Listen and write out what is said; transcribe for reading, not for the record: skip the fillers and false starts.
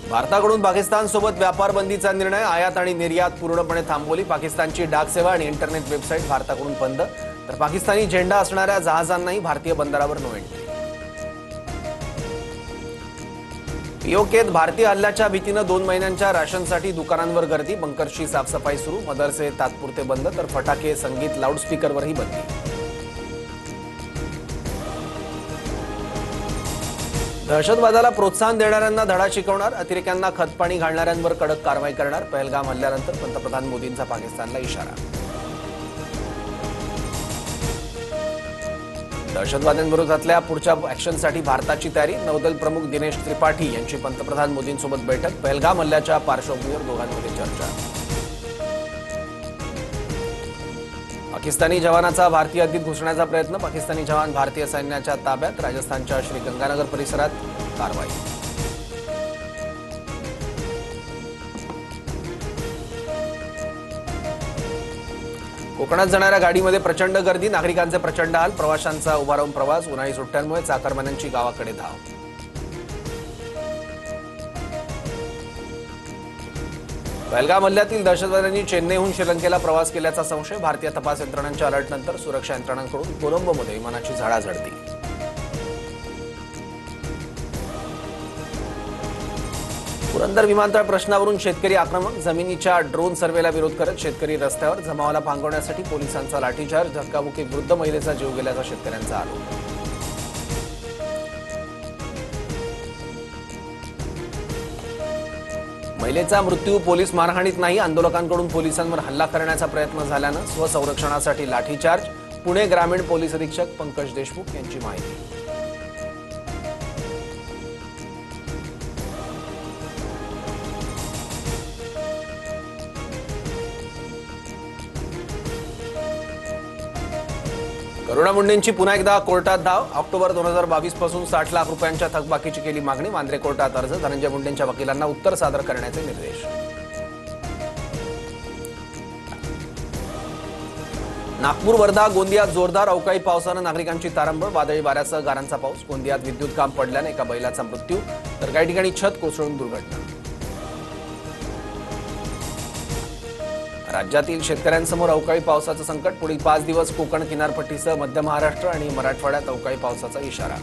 भारताकडून पाकिस्तानसोबत व्यापार बंदीचा निर्णय, आयात आणि निर्यात पूर्णपणे थांबवली। पाकिस्तानची डाक सेवा आणि इंटरनेट वेबसाईट भारताकडून बंद, तर पाकिस्तानी झेंडा असणाऱ्या जहाजांनाही भारतीय बंदरावर नो एंट्री। पीओकेत भारतीय हल्ल्याच्या भीतीने 2 महिन्यांच्या राशनसाठी दुकानांवर गर्दी, बंकरची साफसफाई सुरू, मदरसे तात्पुरते बंद, तर फटाके, संगीत, लाऊडस्पीकरवरही बंदी। दहशतवादाला प्रोत्साहन देणाऱ्यांना धडा शिकवणार, अतिरेक्यांना खतपाणी घालणाऱ्यांवर कडक कारवाई करणार। पहलगाम हल्ल्यानंतर पंतप्रधान मोदींचा पाकिस्तानला इशारा। दहशतवाद्यांविरोधातल्या पुढच्या ॲक्शनसाठी भारताची तयारी, नौदल प्रमुख दिनेश त्रिपाठी यांची पंतप्रधान मोदींसोबत बैठक। पहलगाम हल्ल्याच्या पार्श्वभूमीवर दोघांमध्ये चर्चा। पाकिस्तानी जवानाचा भारतीय हद्दीत घुसण्याचा प्रयत्न, पाकिस्तानी जवान भारतीय सैन्याच्या ताब्यात। राजस्थानच्या श्रीगंगानगर परिसरात कारवाई। कोकणात जाणाऱ्या गाडीमध्ये प्रचंड गर्दी, नागरिकांचे प्रचंड हाल, प्रवाशांचा उभा राहून प्रवास। उन्हाळी सुट्ट्यांमुळे चाकरमान्यांची गावाकडे धाव। पहलगाम हल्ल्यातील दहशतवाद्यांनी चेन्नईहून श्रीलंकेला प्रवास केल्याचा संशय, भारतीय तपास यंत्रणांच्या अलर्टनंतर सुरक्षा यंत्रणांकडून कोलंबोमध्ये विमानाची झाडाझडती। पुरंदर विमानतळ प्रश्नावरून शेतकरी आक्रमक, जमिनीच्या ड्रोन सर्व्हेला विरोध करत शेतकरी रस्त्यावर, जमावाला पांगवण्यासाठी पोलिसांचा लाठीचार्ज, धक्काबुक्कीत वृद्ध महिलेचा जीव गेल्याचा शेतकऱ्यांचा आरोप। महिलेचा मृत्यू पोलीस मारहाणीत नाही, आंदोलकांकडून पोलिसांवर हल्ला करण्याचा प्रयत्न झाल्यानं स्वसंरक्षणासाठी लाठीचार्ज। पुणे ग्रामीण पोलीस अधीक्षक पंकज देशमुख यांची माहिती। करुणा मुंडेंची पुन्हा एकदा कोर्टात धाव, ऑक्टोबर 2022 पासून 60 लाख रुपयांच्या थकबाकीची केली मागणी, वांद्रे कोर्टात अर्ज, धनंजय मुंडेंच्या वकिलांना उत्तर सादर करण्याचे निर्देश। नागपूर, वर्धा, गोंदियात जोरदार अवकाळी पावसानं नागरिकांची तारंबळ, वादळी वाऱ्यासह गारांचा पाऊस। गोंदियात विद्युत खांब पडल्याने एका बैलाचा मृत्यू, तर काही ठिकाणी छत कोसळून दुर्घटना। राज्यातील शेतकऱ्यांसमोर अवकाळी पावसाचं संकट, पुढील 5 दिवस कोकण किनारपट्टीसह मध्य महाराष्ट्र आणि मराठवाड्यात अवकाळी पावसाचा इशारा।